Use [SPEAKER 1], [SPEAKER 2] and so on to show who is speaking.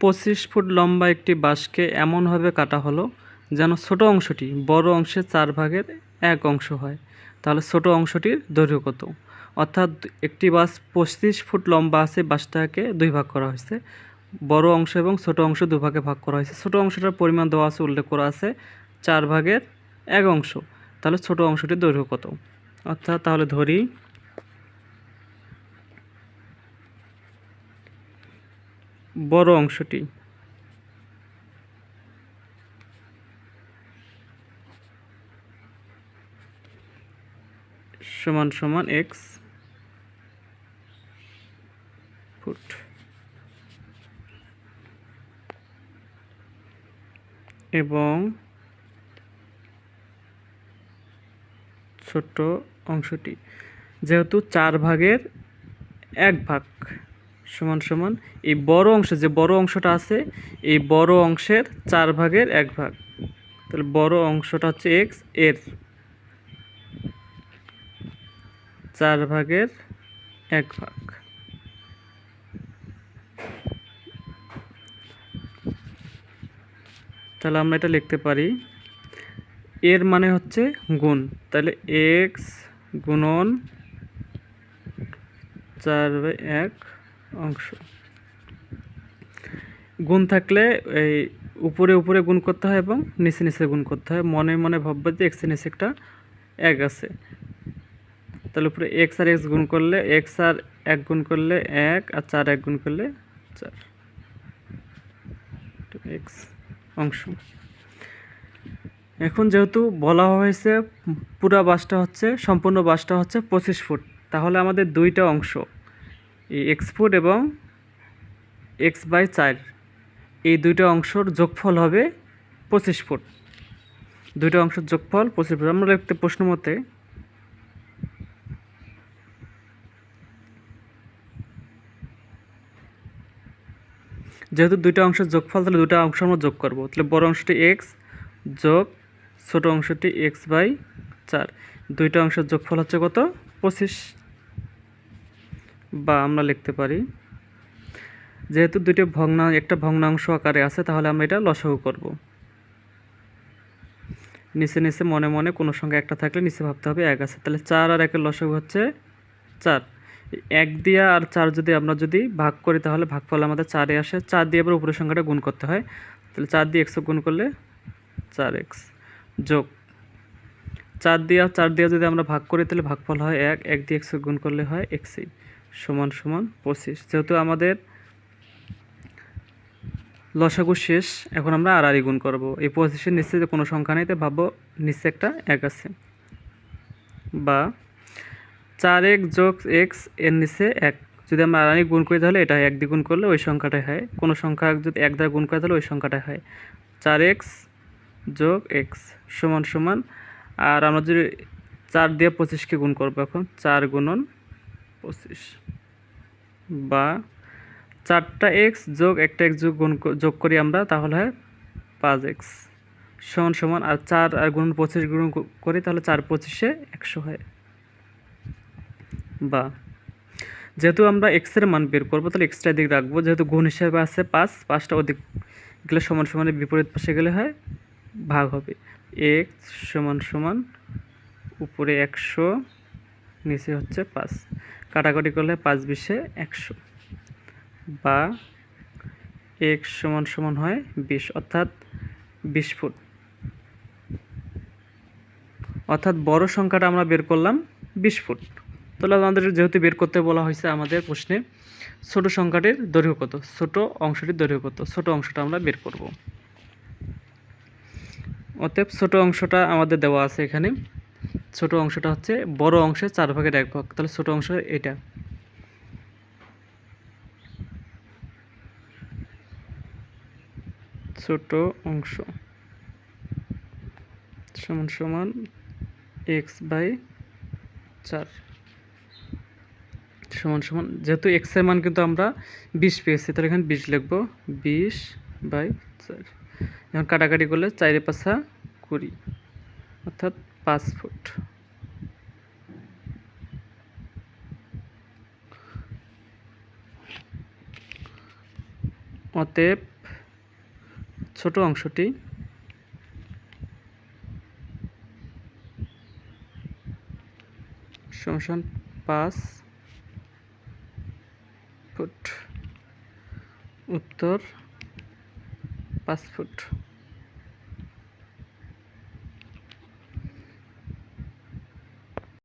[SPEAKER 1] 25 foot লম্বা একটি বাঁশকে এমনভাবে কাটা হলো যেন ছোট অংশটি বড় অংশের 4 ভাগের 1 অংশ হয়। তাহলে ছোট অংশটির দৈর্ঘ্য কত? অর্থাৎ একটি বাঁশ 25 ফুট লম্বা আছে, বাঁশটাকে 2 ভাগ করা হয়েছে। বড় অংশ এবং ছোট অংশ 2 ভাগে ভাগ করা হয়েছে। ছোট অংশটার পরিমাণ দেওয়া আছে, উল্লেখ করা আছে 4 ভাগের 1 অংশ। তাহলে ছোট অংশটির দৈর্ঘ্য কত? অর্থাৎ তাহলে ধরি বড় অংশটি সমান সমান x ফুট এবং ছোট অংশটি যেহেতু 4 ভাগের 1 ভাগ সমান সমান এই বড় অংশ, যে বড় অংশটা আছে এই বড় অংশের 4 ভাগের 1 ভাগ। তাহলে বড় অংশটা হচ্ছে x, এর 4 ভাগের 1 ভাগ। তাহলে আমরা এটা লিখতে পারি, এর মানে হচ্ছে গুণ, তাহলে x গুণন 4/1 অংশ। গুণ থাকলে এই উপরে উপরে গুণ করতে হয় এবং নিচে নিচে গুণ করতে হয়। মনে মনে ভাববে যে এক্সের নিচে একটা 1 আছে, তাহলে উপরে এক্স আর এক্স গুণ করলে এক্স আর 1 গুণ করলে 1 আর 4 1 গুণ করলে 4 এক্স অংশ। এখন যেহেতু বলা হয়েছে পুরা বাঁশটা হচ্ছে, সম্পূর্ণ বাঁশটা হচ্ছে 25 ফুট, তাহলে আমাদের দুইটা অংশ এই x ফুট এবং x/4 এই দুইটা অংশের যোগফল হবে 25 ফুট। দুইটা অংশের যোগফল 25 ফুট। আমরা লিখতে প্রশ্ন মতে যেহেতু দুইটা অংশের যোগফল, তাহলে দুইটা অংশ আমরা যোগ করব। তাহলে বড় অংশটি x যোগ ছোট অংশটি x/4, দুইটা অংশের যোগফল হচ্ছে কত? 25। বা আমরা লিখতে পারি, যেহেতু দুইটা একটা ভগ্নাংশ আকারে আছে, তাহলে আমরা এটা লসাগু করব। নিচে নিচে মনে মনে কোনো সংখ্যা একটা থাকলে নিচে ভাবতে হবে 1 আছে, তাহলে 4 আর 1-এর লসাগু হচ্ছে 4। 1 দিয়ে আর 4 যদি আমরা ভাগ করি তাহলে ভাগফল আমাদের 4 আসে। 4 দিয়ে আবার উপরের সংখ্যাটা গুণ করতে হয়, তাহলে 4 দিয়ে x গুণ করলে 4x যোগ 4 দিয়ে যদি আমরা ভাগ করি তাহলে ভাগফল হয় 1। 1 দিয়ে x গুণ করলে হয় x সমান সমান 25। যেহেতু আমাদের লসাগু শেষ, এখন আমরা আড়াআড়ি গুণ করব। এই 25-এর নিচে যে কোনো সংখ্যা নেই, তাই ভাববো নিচে একটা 1 আছে। বা 4x যোগ x এর নিচে 1 যদি আমরা আড়াআড়ি গুণ করি তাহলে এটা 1 দিয়ে গুণ করলে ওই সংখ্যাটাই হয়। কোনো সংখ্যা যদি 1 দ্বারা গুণ করে তাহলে ওই সংখ্যাটাই হয়। 4x যোগ x সমান সমান, আর আমরা যদি 4 দিয়ে 25-কে গুণ করবো, এখন 4 গুণন 25 বা 4টা x যোগ একটা x যোগ করি আমরা, তাহলে হয় 5x সমান সমান, আর 4 আর গুণন 25 গুণ করি তাহলে 4 25-এ 100 হয়। বা যেহেতু আমরা x এর মান বের করবো, তাহলে এক্সট্রা দিক রাখবো, যেহেতু গুণ হিসাবে আছে 5টা ওদিক গেলে সমান সমানের বিপরীত পাশে গেলে হয় ভাগ হবে। x সমান সমান উপরে 100 নিচে হচ্ছে 5, কাটাকাটি করলে 5 20-এ 100 বা x সমান সমান হয় 20, অর্থাৎ 20 ফুট। অর্থাৎ বড় সংখ্যাটা আমরা বের করলাম 20 ফুট। তাহলে আমাদের যেহেতু বের করতে বলা হয়েছে আমাদের প্রশ্নে, ছোট সংখ্যাটির দৈর্ঘ্য কত, ছোট অংশটির দৈর্ঘ্য কত, ছোট অংশটা আমরা বের করব। অতএব ছোট অংশটা আমাদের দেওয়া আছে এখানে। ছোট অংশটা হচ্ছে বড় অংশের 4/1 ভাগ, তাহলে ছোট অংশ এটা। ছোট অংশ সমান সমান x/4 সমান সমান, যেহেতু x এর মান কিন্তু আমরা 20 পেয়েছি, তাহলে এখানে 20 লিখবো, 20/4। এখন কাটাকাটি করলে 4 5 20, অর্থাৎ 5 ফুট। অতএব ছোট অংশটি সমান 5 ফুট। উত্তর 5 ফুট।